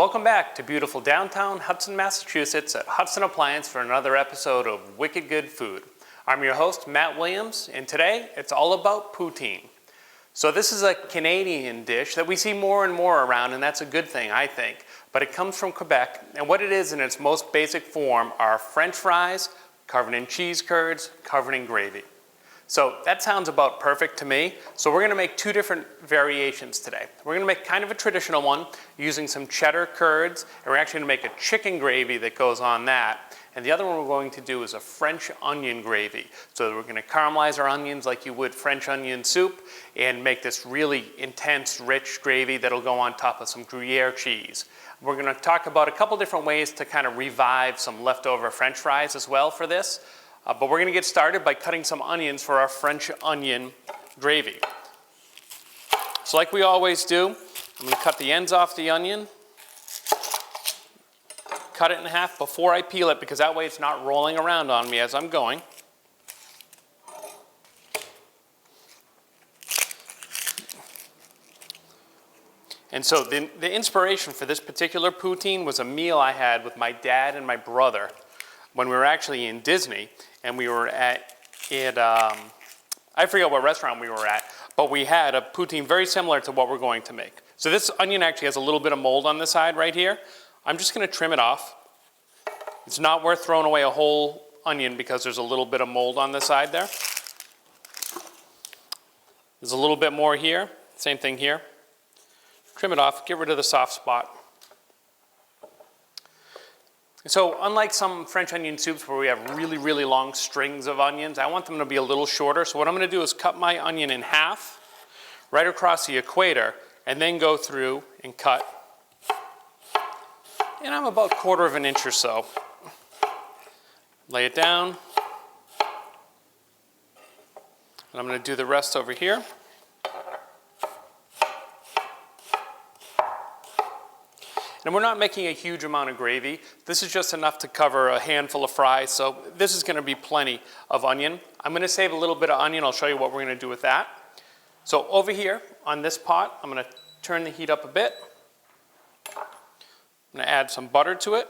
Welcome back to beautiful downtown Hudson, Massachusetts at Hudson Appliance for another episode of Wicked Good Food. I'm your host, Matt Williams, and today it's all about poutine. So this is a Canadian dish that we see more and more around, and that's a good thing, I think. But it comes from Quebec, and what it is in its most basic form are French fries covered in cheese curds, covered in gravy. So that sounds about perfect to me. So we're gonna make two different variations today. We're gonna make kind of a traditional one using some cheddar curds, and we're actually gonna make a chicken gravy that goes on that. And the other one we're going to do is a French onion gravy. So we're gonna caramelize our onions like you would French onion soup and make this really intense, rich gravy that'll go on top of some Gruyere cheese. We're gonna talk about a couple different ways to kind of revive some leftover French fries as well for this. But we're gonna get started by cutting some onions for our French onion gravy. So like we always do, I'm gonna cut the ends off the onion, cut it in half before I peel it because that way it's not rolling around on me as I'm going. And so the inspiration for this particular poutine was a meal I had with my dad and my brother when we were actually in Disney, and we were at, I forget what restaurant we were at, but we had a poutine very similar to what we're going to make. So this onion actually has a little bit of mold on the side right here. I'm just gonna trim it off. It's not worth throwing away a whole onion because there's a little bit of mold on the side there. There's a little bit more here, same thing here. Trim it off, get rid of the soft spot. So unlike some French onion soups where we have really, really long strings of onions, I want them to be a little shorter. So what I'm gonna do is cut my onion in half, right across the equator, and then go through and cut. And I'm about 1/4 of an inch or so. Lay it down. And I'm gonna do the rest over here. And we're not making a huge amount of gravy. This is just enough to cover a handful of fries, so this is gonna be plenty of onion. I'm gonna save a little bit of onion. I'll show you what we're gonna do with that. So over here on this pot, I'm gonna turn the heat up a bit. I'm gonna add some butter to it.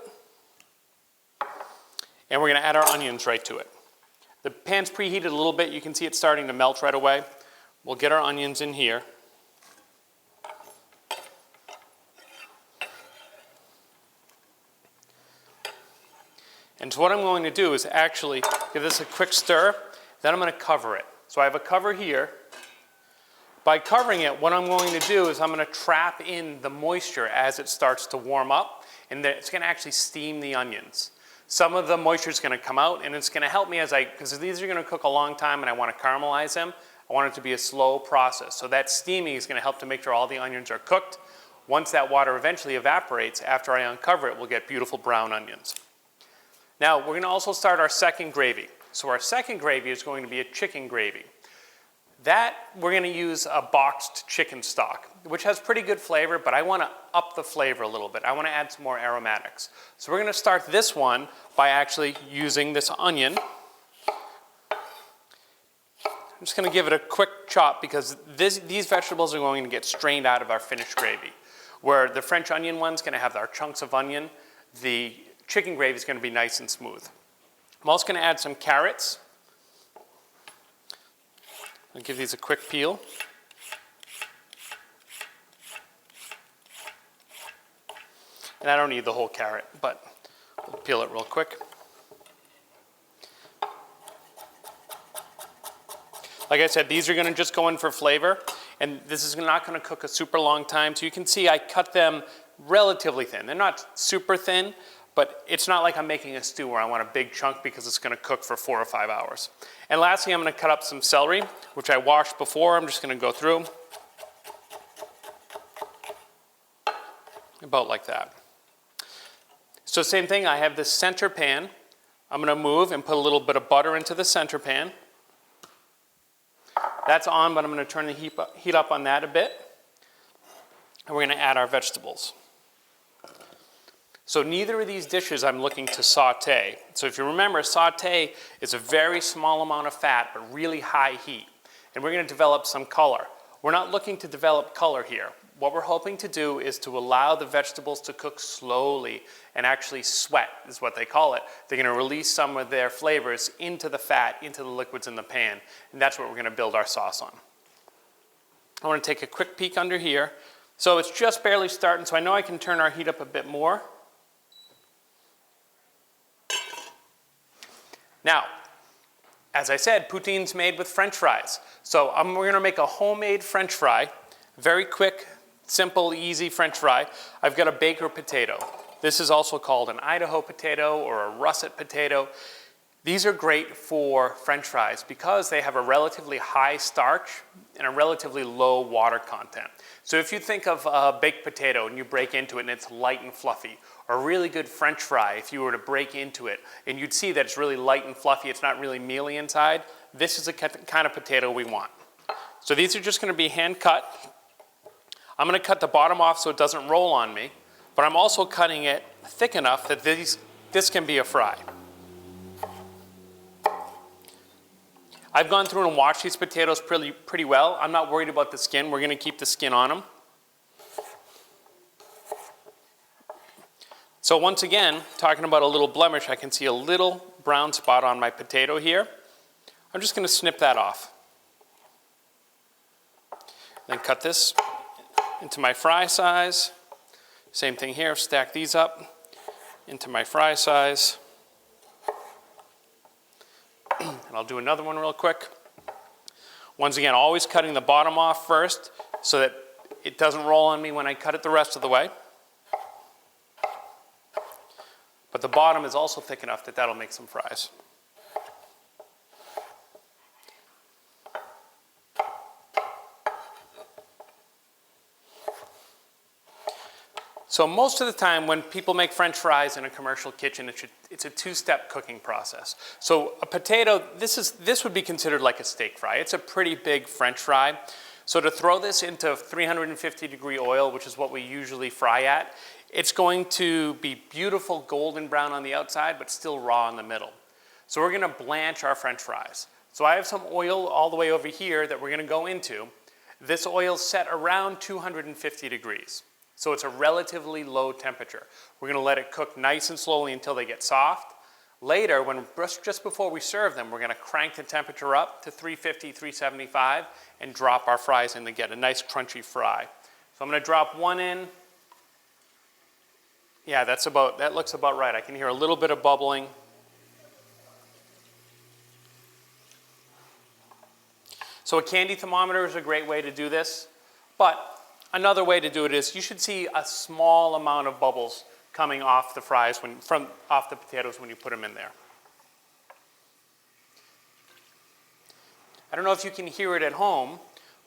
And we're gonna add our onions right to it. The pan's preheated a little bit. You can see it starting to melt right away. We'll get our onions in here. And so what I'm going to do is actually give this a quick stir, then I'm going to cover it. So I have a cover here. By covering it, what I'm going to do is I'm going to trap in the moisture as it starts to warm up, and it's going to actually steam the onions. Some of the moisture is going to come out, and it's going to help me because these are going to cook a long time and I want to caramelize them. I want it to be a slow process. So that steaming is going to help to make sure all the onions are cooked. Once that water eventually evaporates, after I uncover it, we'll get beautiful brown onions. Now, we're going to also start our second gravy. So our second gravy is going to be a chicken gravy. That, we're going to use a boxed chicken stock, which has pretty good flavor, but I want to up the flavor a little bit. I want to add some more aromatics. So we're going to start this one by actually using this onion. I'm just going to give it a quick chop because these vegetables are going to get strained out of our finished gravy. Where the French onion one's going to have our chunks of onion, the chicken gravy is going to be nice and smooth. I'm also going to add some carrots. I'll give these a quick peel. And I don't need the whole carrot, but we'll peel it real quick. Like I said, these are going to just go in for flavor, and this is not going to cook a super long time. So you can see I cut them relatively thin. They're not super thin, but it's not like I'm making a stew where I want a big chunk because it's going to cook for 4 or 5 hours. And lastly, I'm going to cut up some celery, which I washed before. I'm just going to go through about like that. So same thing, I have this center pan. I'm going to move and put a little bit of butter into the center pan. That's on, but I'm going to turn the heat up on that a bit. And we're going to add our vegetables. So neither of these dishes I'm looking to saute. So if you remember, saute is a very small amount of fat, but really high heat. And we're going to develop some color. We're not looking to develop color here. what we're hoping to do is to allow the vegetables to cook slowly and actually sweat, is what they call it. They're going to release some of their flavors into the fat, into the liquids in the pan, and that's what we're going to build our sauce on. I want to take a quick peek under here. So it's just barely starting, so I know I can turn our heat up a bit more. Now, as I said, poutine's made with French fries. So we're going to make a homemade French fry. Very quick, simple, easy French fry. I've got a baker potato. This is also called an Idaho potato or a russet potato. These are great for French fries because they have a relatively high starch and a relatively low water content. So if you think of a baked potato and you break into it and it's light and fluffy, or a really good French fry, if you were to break into it and you'd see that it's really light and fluffy, it's not really mealy inside, this is the kind of potato we want. So these are just going to be hand cut. I'm going to cut the bottom off so it doesn't roll on me, but I'm also cutting it thick enough that this can be a fry. I've gone through and washed these potatoes pretty well. I'm not worried about the skin. We're going to keep the skin on them. So once again, talking about a little blemish, I can see a little brown spot on my potato here. I'm just going to snip that off. Then cut this into my fry size. Same thing here, stack these up into my fry size. And I'll do another one real quick. Once again, always cutting the bottom off first so that it doesn't roll on me when I cut it the rest of the way. But the bottom is also thick enough that that'll make some fries. So most of the time when people make French fries in a commercial kitchen, it's a two-step cooking process. So a potato, this would be considered like a steak fry. It's a pretty big French fry. So to throw this into 350-degree oil, which is what we usually fry at, it's going to be beautiful golden brown on the outside, but still raw in the middle. So we're going to blanch our French fries. So I have some oil all the way over here that we're going to go into. This oil's set around 250 degrees. So it's a relatively low temperature. We're going to let it cook nice and slowly until they get soft. Later, just before we serve them, we're going to crank the temperature up to 350, 375 and drop our fries in to get a nice crunchy fry. So I'm going to drop one in. Yeah, that looks about right. I can hear a little bit of bubbling. So a candy thermometer is a great way to do this, but another way to do it is you should see a small amount of bubbles coming off the fries, off the potatoes when you put them in there. I don't know if you can hear it at home,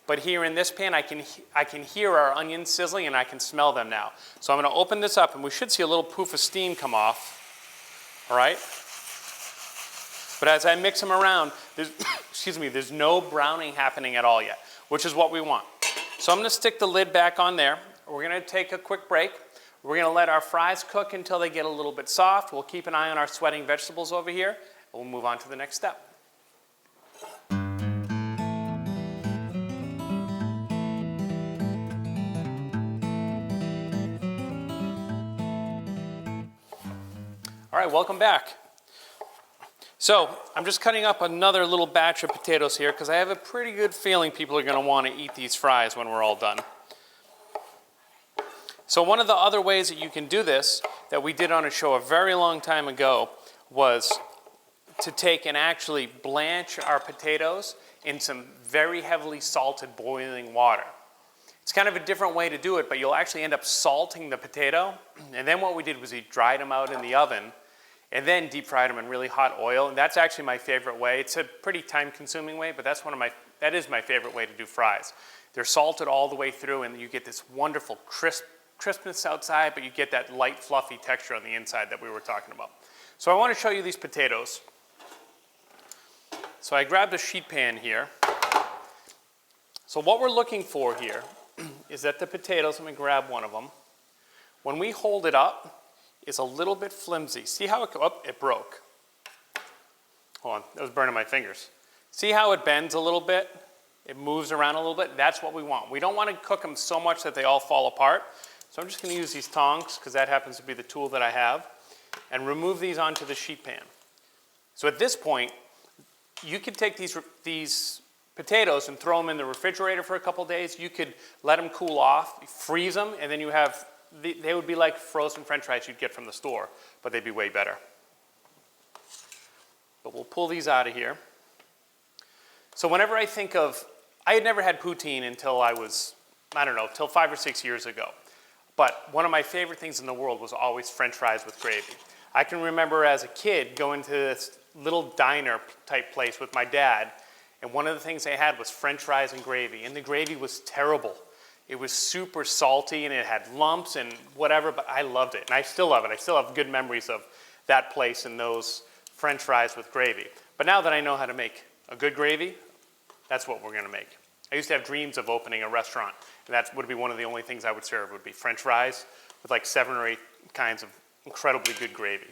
but here in this pan I can hear our onions sizzling and I can smell them now. So I'm going to open this up and we should see a little poof of steam come off. All right? But as I mix them around, there's no browning happening at all yet, which is what we want. So I'm going to stick the lid back on there. We're going to take a quick break. We're going to let our fries cook until they get a little bit soft. We'll keep an eye on our sweating vegetables over here, and we'll move on to the next step. All right, welcome back. So I'm just cutting up another little batch of potatoes here because I have a pretty good feeling people are going to want to eat these fries when we're all done. So one of the other ways that you can do this that we did on a show a very long time ago was to take and actually blanch our potatoes in some very heavily salted boiling water. It's kind of a different way to do it, but you'll actually end up salting the potato. And then what we did was we dried them out in the oven and then deep fried them in really hot oil. And that's actually my favorite way. It's a pretty time-consuming way, but that is my favorite way to do fries. They're salted all the way through, and you get this wonderful crispness outside, but you get that light, fluffy texture on the inside that we were talking about. So I want to show you these potatoes. So I grabbed a sheet pan here. So what we're looking for here is that the potatoes, let me grab one of them, when we hold it up, is a little bit flimsy. See how it broke. Hold on, that was burning my fingers. See how it bends a little bit? It moves around a little bit. That's what we want. We don't want to cook them so much that they all fall apart. So I'm just going to use these tongs, because that happens to be the tool that I have, and remove these onto the sheet pan. So at this point, you could take these potatoes and throw them in the refrigerator for a couple days. You could let them cool off, freeze them, and then you have, they would be like frozen French fries you'd get from the store, but they'd be way better. But we'll pull these out of here. So whenever I think of, I had never had poutine until I was, I don't know, till 5 or 6 years ago. But one of my favorite things in the world was always French fries with gravy. I can remember as a kid going to this little diner type place with my dad, and one of the things they had was French fries and gravy, and the gravy was terrible. It was super salty and it had lumps and whatever, but I loved it, and I still love it. I still have good memories of that place and those French fries with gravy. But now that I know how to make a good gravy, that's what we're going to make. I used to have dreams of opening a restaurant, and that would be one of the only things I would serve, would be French fries with like 7 or 8 kinds of incredibly good gravy.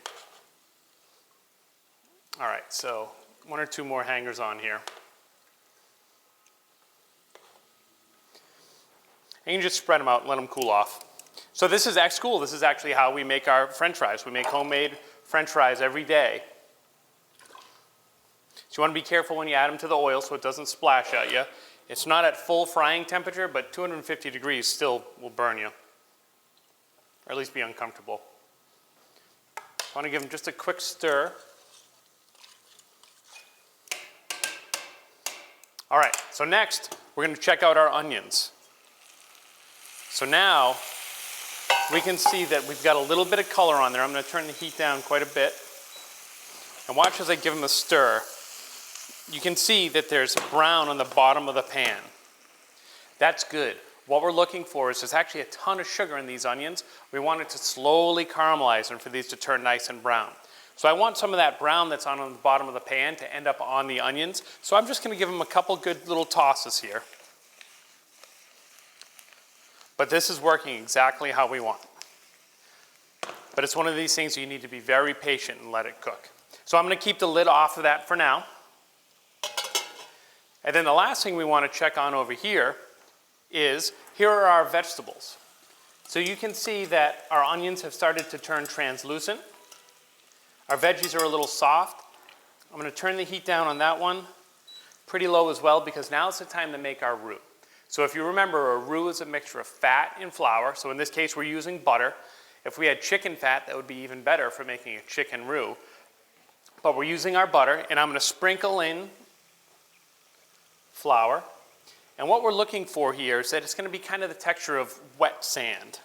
All right, so 1 or 2 more hangers on here. And you can just spread them out and let them cool off. So this is school. This is actually how we make our French fries. We make homemade French fries every day. So you want to be careful when you add them to the oil so it doesn't splash at you. It's not at full frying temperature, but 250 degrees still will burn you, or at least be uncomfortable. I want to give them just a quick stir. All right, so next we're going to check out our onions. So now we can see that we've got a little bit of color on there. I'm going to turn the heat down quite a bit. And watch as I give them a stir. You can see that there's brown on the bottom of the pan. That's good. What we're looking for is there's actually a ton of sugar in these onions. We want it to slowly caramelize and for these to turn nice and brown. So I want some of that brown that's on the bottom of the pan to end up on the onions. So I'm just going to give them a couple good little tosses here. But this is working exactly how we want. But it's one of these things you need to be very patient and let it cook. So I'm going to keep the lid off of that for now. And then the last thing we want to check on over here is, here are our vegetables. So you can see that our onions have started to turn translucent. Our veggies are a little soft. I'm going to turn the heat down on that one pretty low as well, because now is the time to make our roux. So if you remember, a roux is a mixture of fat and flour. So in this case, we're using butter. If we had chicken fat, that would be even better for making a chicken roux. But we're using our butter, and I'm going to sprinkle in flour. And what we're looking for here is that it's going to be kind of the texture of wet sand.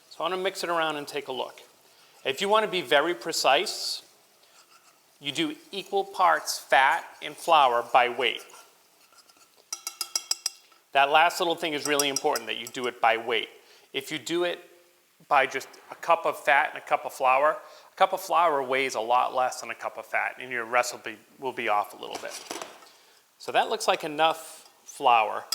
So I want to mix it around and take a look. If you want to be very precise, you do equal parts fat and flour by weight. That last little thing is really important, that you do it by weight. If you do it by just a cup of fat and a cup of flour weighs a lot less than a cup of fat, and your recipe will be off a little bit. So that looks like enough flour.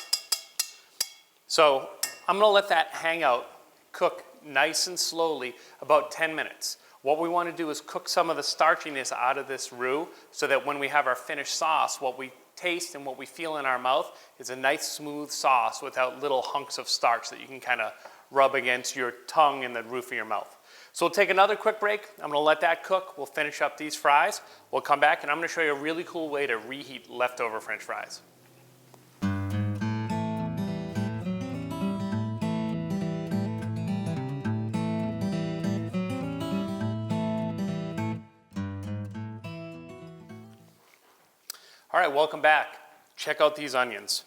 So I'm going to let that hang out, cook nice and slowly, about 10 minutes. What we want to do is cook some of the starchiness out of this roux so that when we have our finished sauce, what we taste and what we feel in our mouth is a nice smooth sauce without little hunks of starch that you can kind of rub against your tongue and the roof of your mouth. So we'll take another quick break. I'm going to let that cook. We'll finish up these fries. We'll come back and I'm going to show you a really cool way to reheat leftover French fries. All right, welcome back. Check out these onions.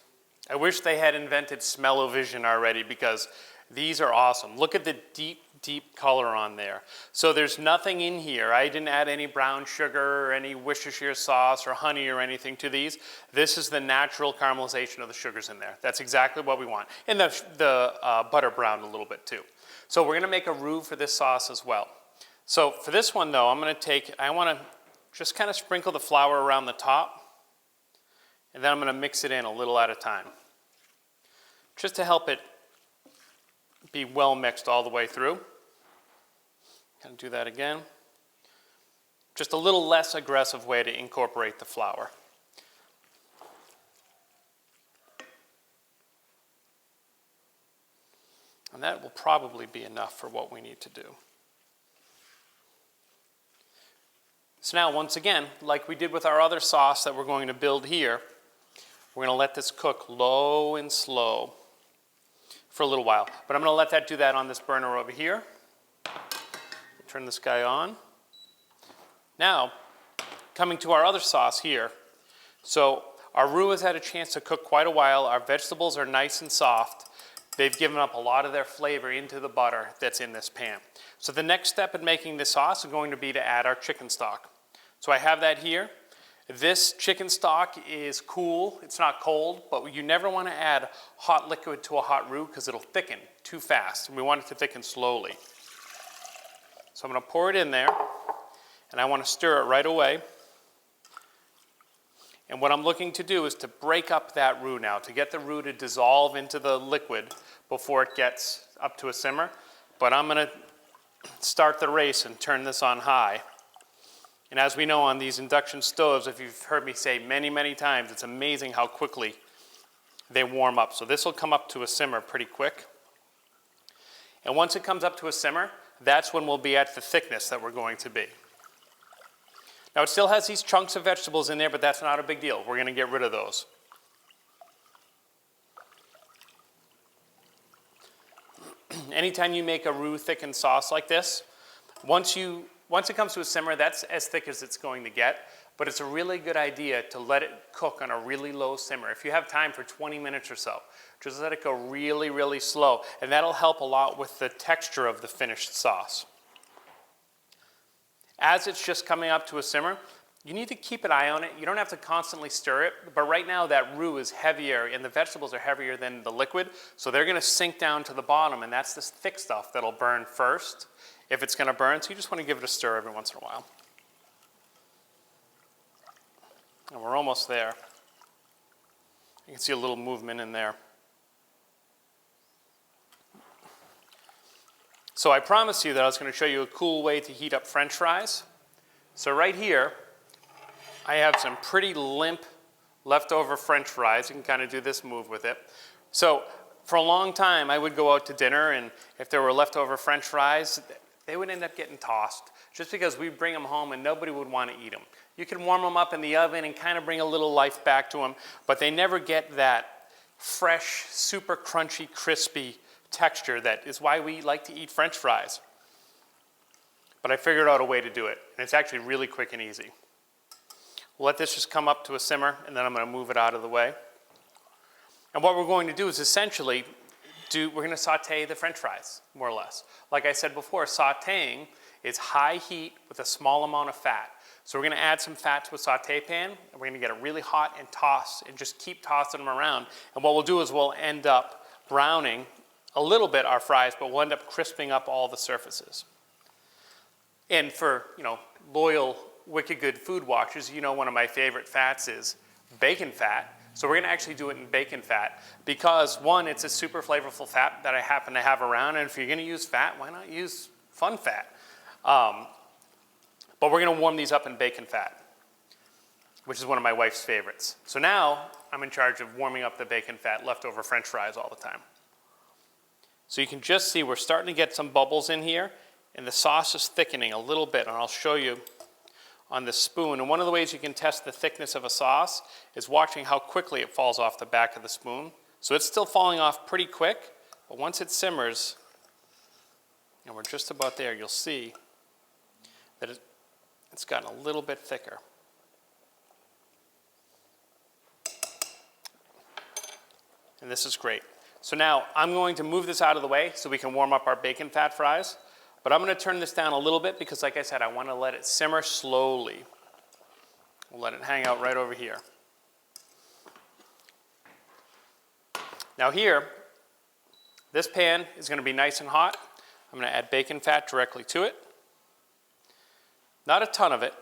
I wish they had invented smell-o-vision already, because these are awesome. Look at the deep, deep color on there. So there's nothing in here. I didn't add any brown sugar or any Worcestershire sauce or honey or anything to these. This is the natural caramelization of the sugars in there. That's exactly what we want. And the butter browned a little bit too. So we're going to make a roux for this sauce as well. So for this one though, I want to just kind of sprinkle the flour around the top. And then I'm going to mix it in a little at a time, just to help it be well mixed all the way through. Kind of do that again. Just a little less aggressive way to incorporate the flour. And that will probably be enough for what we need to do. So now, once again, like we did with our other sauce that we're going to build here, we're going to let this cook low and slow for a little while. But I'm going to let that do that on this burner over here. Turn this guy on. Now, coming to our other sauce here. So our roux has had a chance to cook quite a while. Our vegetables are nice and soft. They've given up a lot of their flavor into the butter that's in this pan. So the next step in making this sauce is going to be to add our chicken stock. So I have that here. This chicken stock is cool. It's not cold, but you never want to add hot liquid to a hot roux because it'll thicken too fast. We want it to thicken slowly. So I'm going to pour it in there, and I want to stir it right away. And what I'm looking to do is to break up that roux now, to get the roux to dissolve into the liquid before it gets up to a simmer. But I'm going to start the race and turn this on high. And as we know on these induction stoves, if you've heard me say many, many times, it's amazing how quickly they warm up. So this will come up to a simmer pretty quick. And once it comes up to a simmer, that's when we'll be at the thickness that we're going to be. Now it still has these chunks of vegetables in there, but that's not a big deal. We're going to get rid of those. Anytime you make a roux thickened sauce like this, once it comes to a simmer, that's as thick as it's going to get, but it's a really good idea to let it cook on a really low simmer. If you have time for 20 minutes or so, just let it go really, really slow, and that'll help a lot with the texture of the finished sauce. As it's just coming up to a simmer, you need to keep an eye on it. You don't have to constantly stir it, but right now that roux is heavier and the vegetables are heavier than the liquid, so they're going to sink down to the bottom, and that's this thick stuff that'll burn first if it's going to burn, so you just want to give it a stir every once in a while. And we're almost there. You can see a little movement in there. So I promised you that I was going to show you a cool way to heat up French fries. So right here, I have some pretty limp leftover French fries. You can kind of do this move with it. So for a long time, I would go out to dinner, and if there were leftover French fries, they would end up getting tossed just because we bring them home and nobody would want to eat them. You can warm them up in the oven and kind of bring a little life back to them, but they never get that fresh, super crunchy, crispy texture that is why we like to eat French fries. But I figured out a way to do it, and it's actually really quick and easy. We'll let this just come up to a simmer, and then I'm going to move it out of the way. And what we're going to do is essentially we're going to saute the French fries, more or less. Like I said before, sauteing is high heat with a small amount of fat. So we're going to add some fat to a saute pan, and we're going to get it really hot and toss, and just keep tossing them around. And what we'll do is we'll end up browning a little bit our fries, but we'll end up crisping up all the surfaces. And for, loyal, wicked good food watchers, one of my favorite fats is bacon fat. So we're going to actually do it in bacon fat because, one, it's a super flavorful fat that I happen to have around, and if you're going to use fat, why not use fun fat? But we're going to warm these up in bacon fat, which is one of my wife's favorites. So now I'm in charge of warming up the bacon fat leftover French fries all the time. So you can just see we're starting to get some bubbles in here, and the sauce is thickening a little bit, and I'll show you on the spoon. And one of the ways you can test the thickness of a sauce is watching how quickly it falls off the back of the spoon. So it's still falling off pretty quick, but once it simmers, and we're just about there, you'll see that it's gotten a little bit thicker. And this is great. So now I'm going to move this out of the way so we can warm up our bacon fat fries. But I'm going to turn this down a little bit because, like I said, I want to let it simmer slowly. We'll let it hang out right over here. Now here, this pan is going to be nice and hot. I'm going to add bacon fat directly to it. Not a ton of it.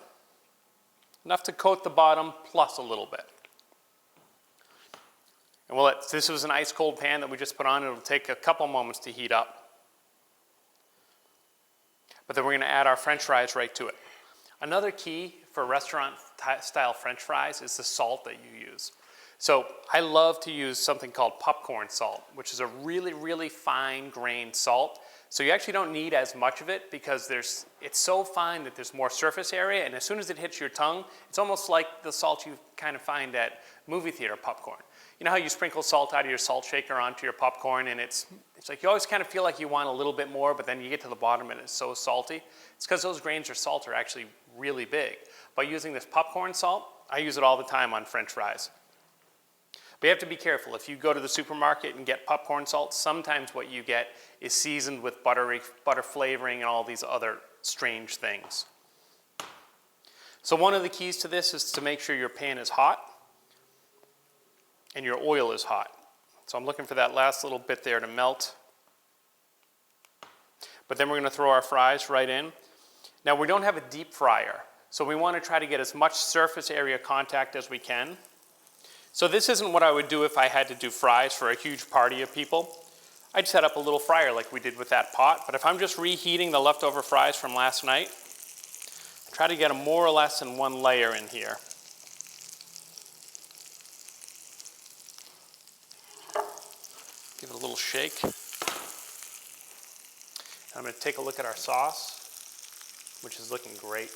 Enough to coat the bottom plus a little bit. And this was an ice cold pan that we just put on. It'll take a couple moments to heat up. But then we're going to add our French fries right to it. Another key for restaurant-style French fries is the salt that you use. So I love to use something called popcorn salt, which is a really, really fine grained salt. So you actually don't need as much of it because it's so fine that there's more surface area, and as soon as it hits your tongue, it's almost like the salt you kind of find at movie theater popcorn. You know how you sprinkle salt out of your salt shaker onto your popcorn, and it's like you always kind of feel like you want a little bit more, but then you get to the bottom and it's so salty? It's because those grains of salt are actually really big. By using this popcorn salt, I use it all the time on French fries. But you have to be careful. If you go to the supermarket and get popcorn salt, sometimes what you get is seasoned with butter flavoring and all these other strange things. So one of the keys to this is to make sure your pan is hot and your oil is hot. So I'm looking for that last little bit there to melt. But then we're going to throw our fries right in. Now we don't have a deep fryer, so we want to try to get as much surface area contact as we can. So this isn't what I would do if I had to do fries for a huge party of people. I'd set up a little fryer like we did with that pot, but if I'm just reheating the leftover fries from last night, try to get them more or less in one layer in here. Give it a little shake. I'm going to take a look at our sauce, which is looking great.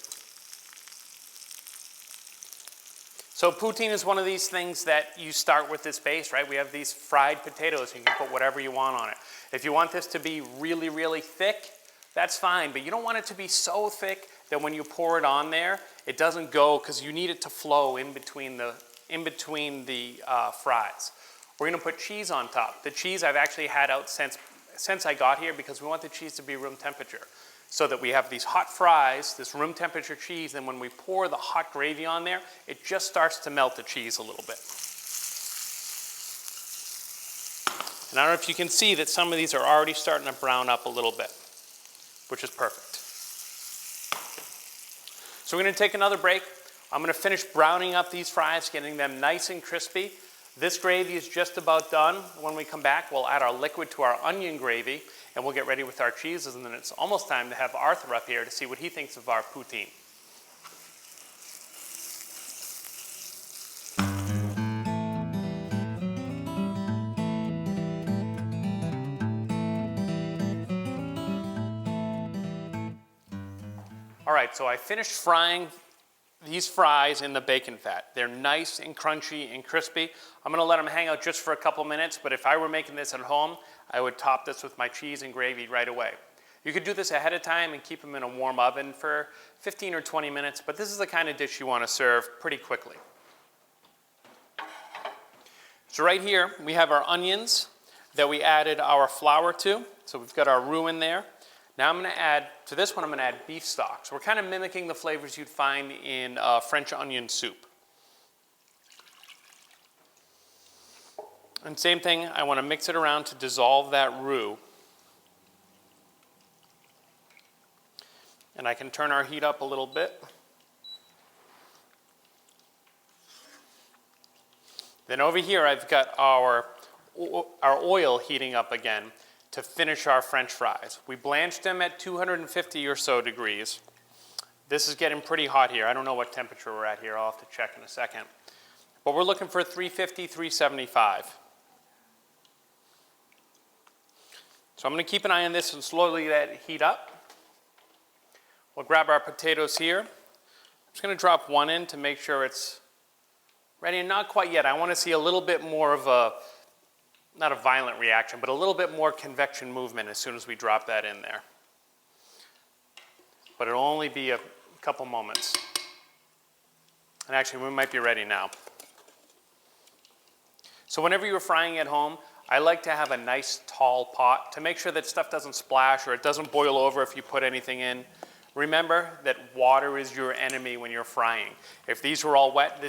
So poutine is one of these things that you start with this base, right? We have these fried potatoes. You can put whatever you want on it. If you want this to be really, really thick, that's fine, but you don't want it to be so thick that when you pour it on there, it doesn't go, because you need it to flow in between the fries. We're going to put cheese on top. The cheese I've actually had out since I got here because we want the cheese to be room temperature, so that we have these hot fries, this room temperature cheese, and when we pour the hot gravy on there, it just starts to melt the cheese a little bit. And I don't know if you can see that some of these are already starting to brown up a little bit, which is perfect. So we're going to take another break. I'm going to finish browning up these fries, getting them nice and crispy. This gravy is just about done. When we come back, we'll add our liquid to our onion gravy, and we'll get ready with our cheeses, and then it's almost time to have Arthur up here to see what he thinks of our poutine. All right, so I finished frying these fries in the bacon fat. They're nice and crunchy and crispy. I'm going to let them hang out just for a couple minutes, but if I were making this at home, I would top this with my cheese and gravy right away. You could do this ahead of time and keep them in a warm oven for 15 or 20 minutes, but this is the kind of dish you want to serve pretty quickly. So right here, we have our onions that we added our flour to. So we've got our roux in there. Now I'm going to add, to this one I'm going to add beef stock. So we're kind of mimicking the flavors you'd find in French onion soup. And same thing, I want to mix it around to dissolve that roux. And I can turn our heat up a little bit. Then over here I've got our oil heating up again to finish our French fries. We blanched them at 250 or so degrees. This is getting pretty hot here. I don't know what temperature we're at here. I'll have to check in a second. But we're looking for 350, 375. So I'm going to keep an eye on this and slowly let it heat up. We'll grab our potatoes here. I'm just going to drop one in to make sure it's ready, and not quite yet. I want to see a little bit more of a, not a violent reaction, but a little bit more convection movement as soon as we drop that in there. But it'll only be a couple moments. And actually, we might be ready now. So whenever you're frying at home, I like to have a nice tall pot to make sure that stuff doesn't splash or it doesn't boil over if you put anything in. Remember that water is your enemy when you're frying. If these were all wet,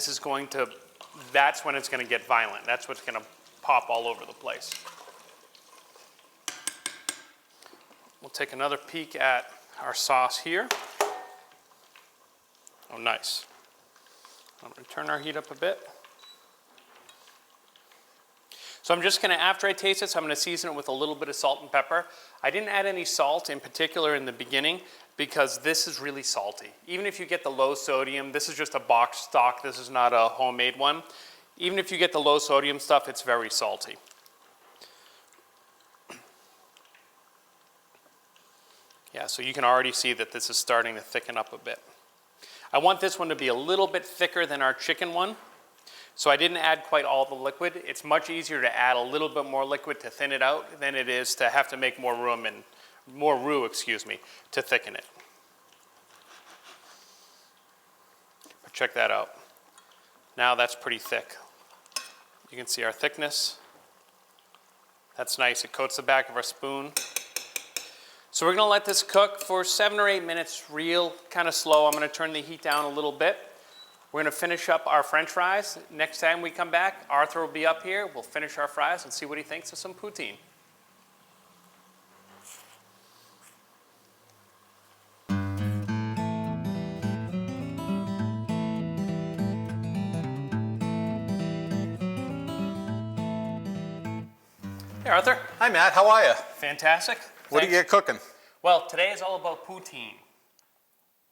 that's when it's going to get violent. That's what's going to pop all over the place. We'll take another peek at our sauce here. Oh, nice. I'm going to turn our heat up a bit. So I'm just going to, after I taste it, I'm going to season it with a little bit of salt and pepper. I didn't add any salt in particular in the beginning because this is really salty. Even if you get the low sodium, this is just a box stock. This is not a homemade one. Even if you get the low sodium stuff, it's very salty. Yeah, so you can already see that this is starting to thicken up a bit. I want this one to be a little bit thicker than our chicken one. So I didn't add quite all the liquid. It's much easier to add a little bit more liquid to thin it out than it is to have to make more roux, to thicken it. But check that out. Now that's pretty thick. You can see our thickness. That's nice. It coats the back of our spoon. So we're going to let this cook for 7 or 8 minutes, real kind of slow. I'm going to turn the heat down a little bit. We're going to finish up our French fries. Next time we come back, Arthur will be up here. We'll finish our fries and see what he thinks of some poutine. Hey, Arthur. Hi, Matt. How are you? Fantastic. What do you get cooking? Well, today is all about poutine.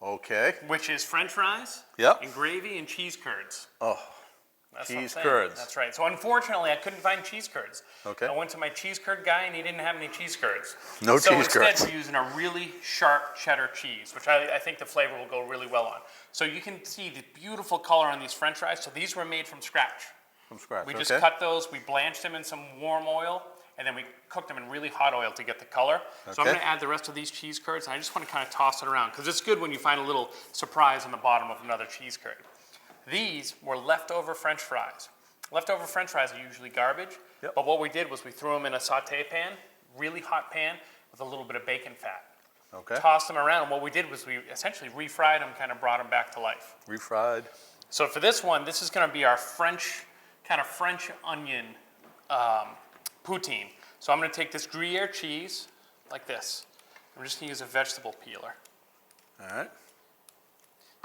Okay. Which is French fries, Yep. and gravy and cheese curds. Oh, That's what I'm cheese saying. curds. That's right. So unfortunately, I couldn't find cheese curds. Okay. I went to my cheese curd guy, and he didn't have any cheese curds. No so cheese curds. instead, we're using a really sharp cheddar cheese, which I think the flavor will go really well on. So you can see the beautiful color on these French fries. So these were made from scratch. From scratch. We just okay. cut those, we blanched them in some warm oil, and then we cooked them in really hot oil to get the color. So I'm Okay. going to add the rest of these cheese curds, and I just want to kind of toss it around, because it's good when you find a little surprise on the bottom of another cheese curd. These were leftover French fries. Leftover French fries are usually garbage, Yep. but what we did was we threw them in a saute pan, really hot pan, with a little bit of bacon fat. Okay. Tossed them around, and what we did was we essentially refried them, kind of brought them back to life. Refried. So for this one, this is going to be our French onion poutine. So I'm going to take this Gruyere cheese like this. I'm just going to use a vegetable peeler All right.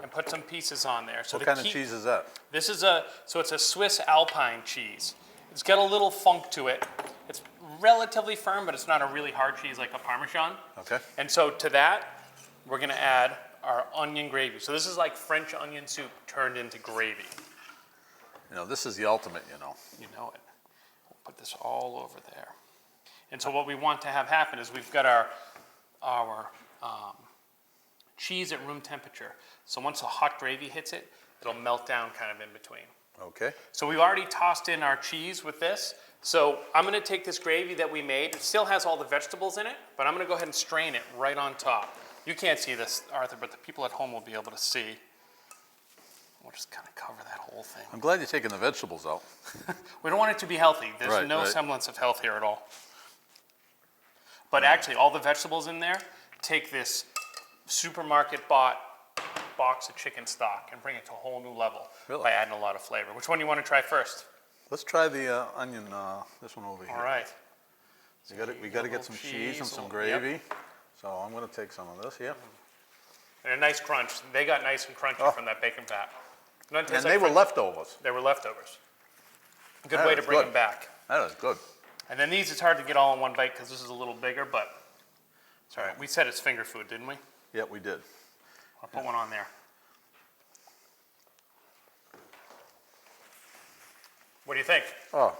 and put some pieces on there. So What kind of cheese is that? This is it's a Swiss Alpine cheese. It's got a little funk to it. It's relatively firm, but it's not a really hard cheese like a Parmesan. Okay. And so to that, we're going to add our onion gravy. So this is like French onion soup turned into gravy. You know, this is the ultimate, you know. You know it. We'll put this all over there. And so what we want to have happen is we've got our cheese at room temperature. So once the hot gravy hits it, it'll melt down kind of in between. Okay. So we've already tossed in our cheese with this. So I'm going to take this gravy that we made. It still has all the vegetables in it, but I'm going to go ahead and strain it right on top. You can't see this, Arthur, but the people at home will be able to see. We'll just kind of cover that whole thing. I'm glad you're taking the vegetables out. We don't want it to be healthy. There's Right, no right. semblance of health here at all. But actually, all the vegetables in there, take this supermarket bought box of chicken stock and bring it to a whole new level Really? by adding a lot of flavor. Which one do you want to try first? Let's try the onion, this one over here. All right. We got to get some cheese and some gravy. Yep. So I'm going to take some of this, yeah. And a nice crunch. They got nice and crunchy from that bacon fat. Doesn't taste And like they were French- leftovers. They were leftovers. Good That way to is bring good. them back. That is good. And then these, it's hard to get all in one bite because this is a little bigger, but it's all right. We said it's finger food, didn't we? Yeah, we did. I'll put one on there. What do you think? Oh.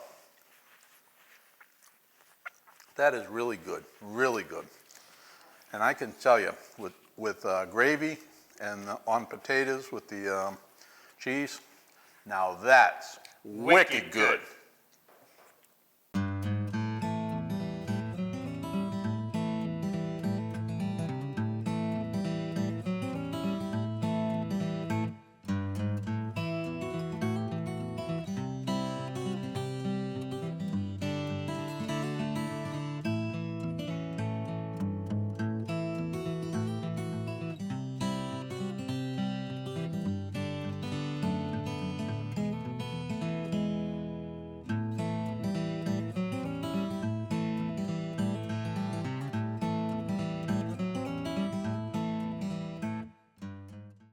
That is really good, really good. And I can tell you, with gravy and on potatoes with the cheese, now that's wicked good.